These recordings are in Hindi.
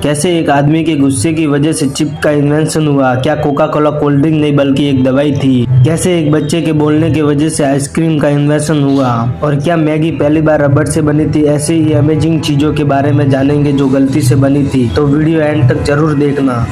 कैसे एक आदमी के गुस्से की वजह से चिप का इन्वेंशन हुआ, क्या कोका कोला कोल्ड ड्रिंक नहीं बल्कि एक दवाई थी, कैसे एक बच्चे के बोलने की वजह से आइसक्रीम का इन्वेंशन हुआ, और क्या मैगी पहली बार रबड़ से बनी थी। ऐसे ही अमेजिंग चीजों के बारे में जानेंगे जो गलती से बनी थी, तो वीडियो एंड तक जरूर देखना।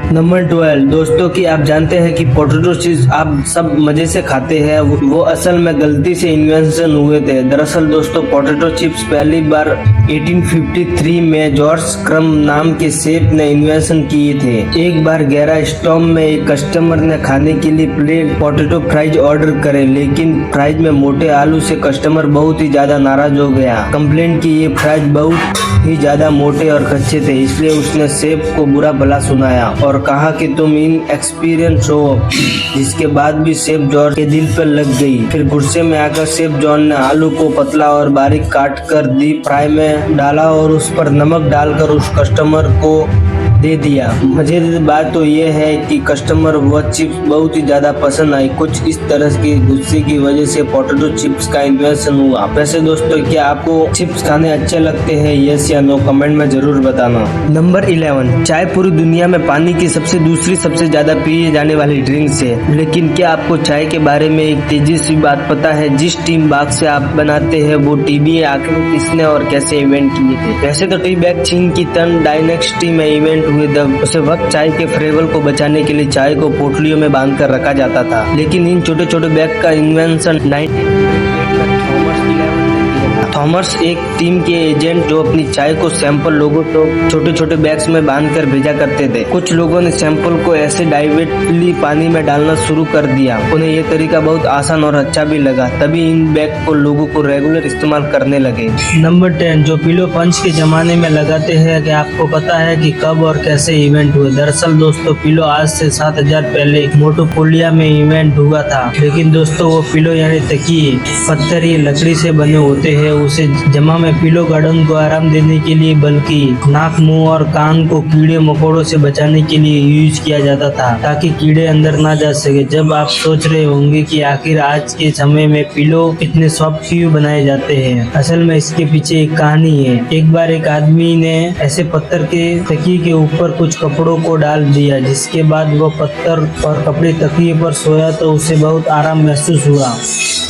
नंबर 12 दोस्तों की आप जानते हैं कि पोटैटो चिप्स आप सब मजे से खाते हैं, वो असल में गलती से इन्वेंशन हुए थे। दरअसल दोस्तों पोटैटो चिप्स पहली बार 1853 में जॉर्ज क्रम नाम के शेफ ने इन्वेंशन किए थे। एक बार गैरा स्टॉम में एक कस्टमर ने खाने के लिए प्लेन पोटैटो फ्राइज ऑर्डर करे, लेकिन फ्राइज में मोटे आलू से कस्टमर बहुत ही ज्यादा नाराज हो गया। कंप्लेंट की ये फ्राइज बहुत ही ज्यादा मोटे और कच्चे थे, इसलिए उसने शेफ को बुरा भला सुनाया और कहा कि तुम इन एक्सपीरियंस हो, जिसके बाद भी शेफ जॉर्ज के दिल पर लग गई। फिर गुस्से में आकर शेफ जॉन ने आलू को पतला और बारीक काट कर डीप फ्राई में डाला और उस पर नमक डालकर उस कस्टमर को दे दिया। मजेदार बात तो ये है कि कस्टमर वह चिप्स बहुत ही ज्यादा पसंद आई। कुछ इस तरह के गुस्से की वजह से पोटैटो चिप्स का इन्वेंशन हुआ। वैसे दोस्तों क्या आपको चिप्स खाने अच्छे लगते हैं, यस या नो, कमेंट में जरूर बताना। नंबर 11 चाय पूरी दुनिया में पानी की दूसरी सबसे ज्यादा पिए जाने वाली ड्रिंक्स है, लेकिन क्या आपको चाय के बारे में एक तेजी सी बात पता है? जिस टीम बाग से आप बनाते हैं वो टीबी आखिर किसने और कैसे इन्वेंट किए थे? वैसे तो टी बैग चीन की तन डायनेस्टी में इन्वेंट हुए थे। उस वक्त चाय के फ्लेवर को बचाने के लिए चाय को पोटलियों में बांधकर रखा जाता था, लेकिन इन छोटे छोटे बैग का इन्वेंशन 1908 में थॉमस एक टीम के एजेंट जो अपनी चाय को सैंपल लोगों को छोटे छोटे बैग्स में बांधकर भेजा करते थे। कुछ लोगों ने सैंपल को ऐसे डायरेक्टली पानी में डालना शुरू कर दिया। उन्हें यह तरीका बहुत आसान और अच्छा भी लगा, तभी इन बैग को लोगों को रेगुलर इस्तेमाल करने लगे। नंबर 10 जो पिलो पंच के जमाने में लगाते हैं, कि आपको पता है कि कब और कैसे इवेंट हुए? दरअसल दोस्तों पिलो आज से 7000 पहले मोटोपोलिया में इवेंट हुआ था, लेकिन दोस्तों वो पिलो यानी तकिए पत्थर या लकड़ी से बने होते हैं। उसे जमा में पिलो गार्डन को आराम देने के लिए बल्कि नाक, मुंह और कान को कीड़े मकोड़ों से बचाने के लिए यूज किया जाता था, ताकि कीड़े अंदर ना जा सके। जब आप सोच रहे होंगे कि आखिर आज के समय में पिलो इतने सॉफ्ट क्यों बनाए जाते हैं, असल में इसके पीछे एक कहानी है। एक बार एक आदमी ने ऐसे पत्थर के तकिए के ऊपर कुछ कपड़ों को डाल दिया, जिसके बाद वो पत्थर और कपड़े तकिए पर सोया तो उसे बहुत आराम महसूस हुआ।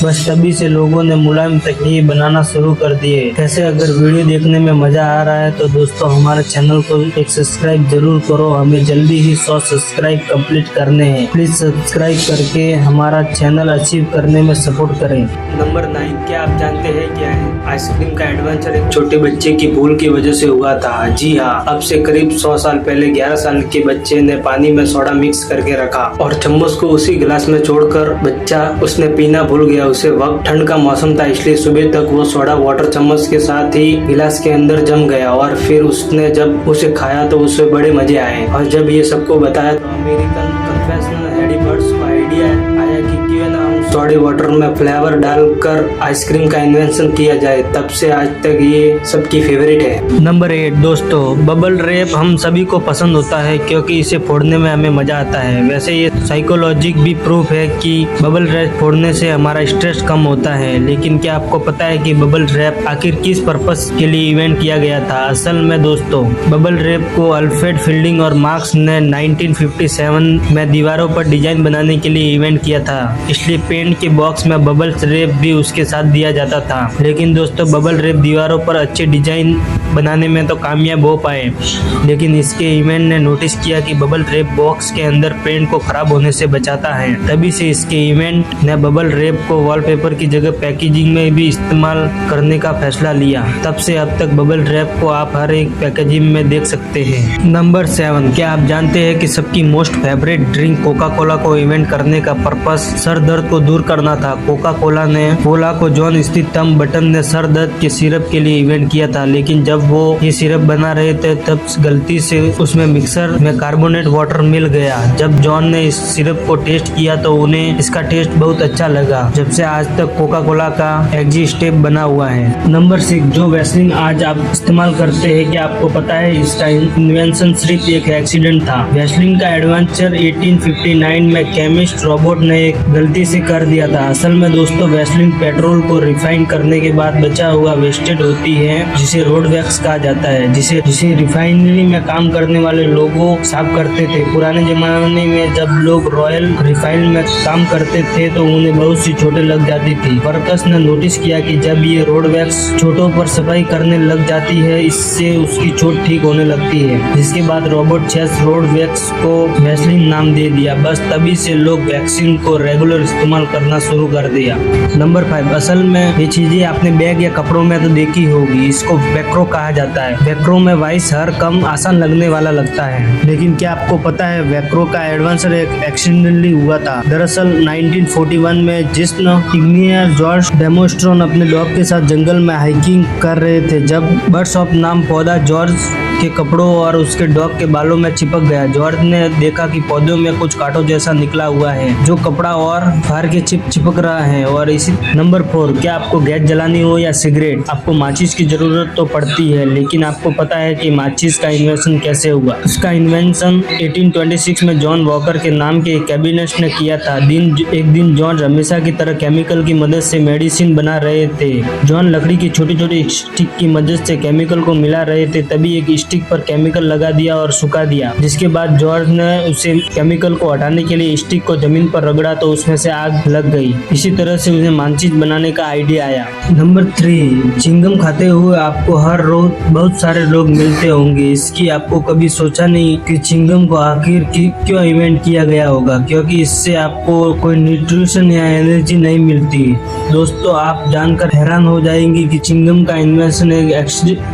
बस तभी से लोगों ने मुलायम तकिए बनाना शुरू कर दिए। कैसे अगर वीडियो देखने में मजा आ रहा है तो दोस्तों हमारे चैनल को एक सब्सक्राइब जरूर करो। हमें जल्दी ही 100 सब्सक्राइब कंप्लीट करने हैं। प्लीज सब्सक्राइब करके हमारा चैनल अचीव करने में सपोर्ट करें। नंबर 9 क्या आप जानते हैं क्या है? आइसक्रीम का एडवेंचर एक छोटे बच्चे की भूल की वजह से हुआ था। जी हाँ, अब से करीब 100 साल पहले 11 साल के बच्चे ने पानी में सोडा मिक्स करके रखा और चम्मच को उसी गिलास में छोड़कर बच्चा उसने पीना भूल गया। उसे वक्त ठंड का मौसम था, इसलिए सुबह तक वो सोडा वाटर चम्मच के साथ ही गिलास के अंदर जम गया और फिर उसने जब उसे खाया तो उसे बड़े मजे आए। और जब ये सबको बताया तो अमेरिकन कन्फेशनल एडिबर्ट्स को आइडिया आया कि क्यों ना हम सोडा वाटर में फ्लेवर डालकर आइसक्रीम का इन्वेंशन किया जाए। तब से आज तक ये सबकी फेवरेट है। नंबर 8 दोस्तों बबल रैप हम सभी को पसंद होता है क्योंकि इसे फोड़ने में हमें मजा आता है। वैसे ये साइकोलॉजिक भी प्रूफ है कि बबल रैप फोड़ने से हमारा स्ट्रेस कम होता है, लेकिन क्या आपको पता है कि बबल रैप आखिर किस पर्पस के लिए इवेंट किया गया था? असल में दोस्तों बबल रैप को अल्फ्रेड फील्डिंग और मार्क्स ने 1957 में दीवारों पर डिजाइन बनाने के लिए इवेंट किया था, इसलिए पेंट के बॉक्स में बबल रैप भी उसके साथ दिया जाता था। लेकिन दोस्तों बबल रैप दीवारों पर अच्छे डिजाइन बनाने में तो कामयाब हो पाए, लेकिन इसके इवेंट ने नोटिस किया कि बबल रैप बॉक्स के अंदर पेंट को खराब होने से बचाता है। तभी से इसके इवेंट ने बबल रैप को वॉलपेपर की जगह पैकेजिंग में भी इस्तेमाल करने का फैसला लिया। तब से अब तक बबल रैप को आप हर एक पैकेजिंग में देख सकते हैं। नंबर 7 क्या आप जानते हैं कि सबकी most favourite drink Coca Cola को इवेंट करने का पर्पस सर दर्द को दूर करना था। कोका कोला ने कोला को जॉन स्थित टम बटन ने सर दर्द के सिरप के लिए इवेंट किया था, लेकिन जब वो ये सिरप बना रहे थे तब गलती से उसमें मिक्सर में कार्बोनेट वाटर मिल गया। जब जॉन ने इस सिरप को टेस्ट किया तो उन्हें इसका टेस्ट बहुत अच्छा लगा। जब से आज तक कोका कोला का एग्जी स्टेप बना हुआ है। नंबर 6 जो वैसलीन आज आप इस्तेमाल करते हैं, क्या आपको पता है इसका इन्वेंशन सिर्फ एक एक्सीडेंट था? वैसलीन का एडवेंचर 1859 में केमिस्ट रॉबर्ट ने एक गलती से कर दिया था। असल में दोस्तों वैसलीन पेट्रोल को रिफाइन करने के बाद बचा हुआ वेस्टेज होती है, जिसे रोड वैक्स वैक्स कहा जाता है, जिसे रिफाइनरी में काम करने वाले लोगों साफ करते थे। पुराने जमाने में जब लोग रॉयल रिफाइन में काम करते थे तो उन्हें बहुत सी चोटें लग जाती थी। वर्कर्स ने नोटिस किया कि जब ये रोड वैक्स चोटों पर सफाई करने लग जाती है, इससे उसकी चोट ठीक होने लगती है। जिसके बाद रॉबर्ट चेस रोड वैक्स को वैसलीन नाम दे दिया। बस तभी से लोग वैक्सीन को रेगुलर इस्तेमाल करना शुरू कर दिया। नंबर 5, असल में ये चीजें आपने बैग या कपड़ों में तो देखी होगी। इसको वेक्रो कहा जाता है। वेक्रो में वाइस हर कम आसान लगने वाला लगता है, लेकिन क्या आपको पता है वेक्रो का एडवेंचर एक एक्सीडेंटली हुआ था। दरअसल 1941 में जिस्न इंजीनियर जॉर्ज डेमोस्ट्रोन अपने डॉग के साथ जंगल में हाइकिंग कर रहे थे, जब बर्ड्स ऑफ नाम पौधा जॉर्ज के कपड़ों और उसके डॉग के बालों में चिपक गया। जॉर्ज ने देखा कि पौधों में कुछ कांटों जैसा निकला हुआ है, जो कपड़ा और फार के चिपक रहा है। और इसी नंबर 4, क्या आपको गैस जलानी हो या सिगरेट, आपको माचिस की जरूरत तो पड़ती है, लेकिन आपको पता है कि माचिस का इन्वेंशन कैसे हुआ? इसका इन्वेंशन 1826 में जॉन वॉकर के नाम के कैबिनेट ने किया था। एक दिन जॉन हमेशा की तरह केमिकल की मदद से मेडिसिन बना रहे थे। जॉन लकड़ी की छोटी छोटी स्टिक की मदद से केमिकल को मिला रहे थे, तभी एक स्टिक पर केमिकल लगा दिया और सुखा दिया। जिसके बाद जॉर्ज ने उसे केमिकल को हटाने के लिए स्टिक को जमीन पर रगड़ा तो उसमें से आग लग गई। इसी तरह से उसे माचिस बनाने का आइडिया आया। नंबर 3, चिंगम खाते हुए आपको हर रोज बहुत सारे लोग मिलते होंगे। इसकी आपको कभी सोचा नहीं कि चिंगम को आखिर क्यों इन्वेंट किया गया होगा? क्योंकि इससे आपको कोई न्यूट्रिशन या एनर्जी नहीं मिलती। दोस्तों, आप जानकर हैरान हो जाएंगे कि चिंगम का इन्वेंशन एक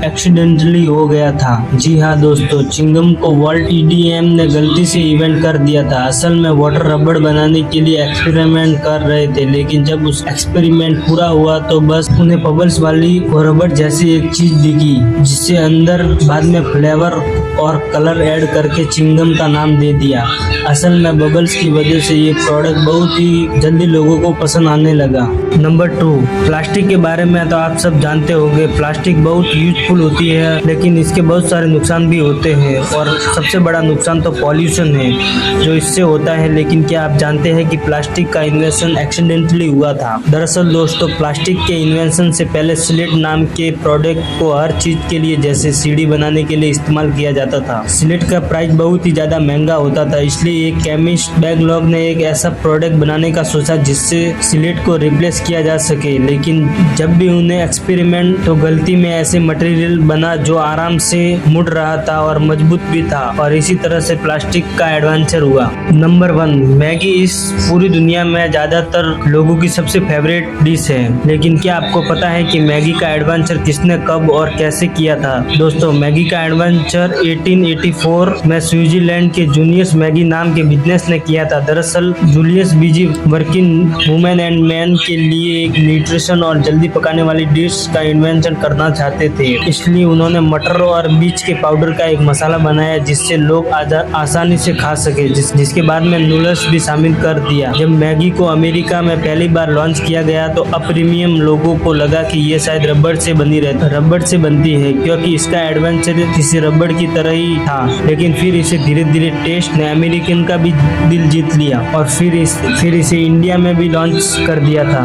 एक्सीडेंटली हो गया था। जी हाँ दोस्तों, चिंगम को वर्ल्ड EDM ने गलती से इवेंट कर दिया था। असल में वाटर रबड़ बनाने के लिए एक्सपेरिमेंट कर रहे थे, लेकिन जब उस एक्सपेरिमेंट पूरा हुआ तो बस उन्हें बबल्स वाली रबड़ जैसी एक चीज दिखी, जिससे अंदर बाद में फ्लेवर और कलर ऐड करके चिंगम का नाम दे दिया। असल में बबल्स की वजह से ये प्रोडक्ट बहुत ही जल्दी लोगों को पसंद आने लगा। नंबर 2, प्लास्टिक के बारे में तो आप सब जानते होंगे। प्लास्टिक बहुत यूजफुल होती है, लेकिन इसके बहुत सारे नुकसान भी होते हैं, और सबसे बड़ा नुकसान तो पॉल्यूशन है जो इससे होता है। लेकिन क्या आप जानते हैं कि प्लास्टिक का इन्वेंशन एक्सीडेंटली हुआ था? दरअसल दोस्तों, प्लास्टिक के इन्वेंशन से पहले स्लेट नाम के प्रोडक्ट को हर चीज के लिए, जैसे सीढ़ी बनाने के लिए इस्तेमाल किया जाता था। स्लेट का प्राइस बहुत ही ज्यादा महंगा होता था, इसलिए एक केमिस्ट बैगलॉग ने एक ऐसा प्रोडक्ट बनाने का सोचा जिससे स्लेट को रिप्लेस किया जा सके। लेकिन जब भी उन्हें एक्सपेरिमेंट तो गलती में ऐसे मटेरियल बना जो आराम से मुड़ रहा था और मजबूत भी था, और इसी तरह से प्लास्टिक का एडवेंचर हुआ। नंबर 1, मैगी इस पूरी दुनिया में ज्यादातर लोगों की सबसे फेवरेट डिश है। लेकिन क्या आपको पता है कि मैगी का एडवेंचर किसने, कब और कैसे किया था? दोस्तों, मैगी का एडवेंचर 1884 में स्विट्जरलैंड के जूलियस मैगी नाम के बिजनेस ने किया था। दरअसल Julius busy working women and man के लिए एक न्यूट्रिशन और जल्दी पकाने वाली डिश का इन्वेंशन करना चाहते थे, इसलिए उन्होंने मटर और बीज के पाउडर का एक मसाला बनाया जिससे लोग आसानी से खा सके, जिसके बाद में नूडल्स भी शामिल कर दिया। जब मैगी को अमेरिका में पहली बार लॉन्च किया गया तो अप्रीमियम लोगों को लगा कि ये शायद रबड़ से बनती है, क्योंकि इसका एडवेंचर किसी रबड़ की तरह ही था। लेकिन फिर इसे धीरे धीरे टेस्ट ने अमेरिकन का भी दिल जीत लिया और फिर इसे इंडिया में भी लॉन्च कर दिया था।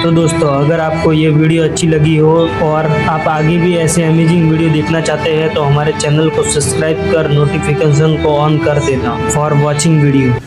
तो दोस्तों, अगर आपको ये वीडियो अच्छी लगी हो और आप आगे भी ऐसे अमेजिंग वीडियो देखना चाहते हैं तो हमारे चैनल को सब्सक्राइब कर नोटिफिकेशन को ऑन कर देना। For watching video.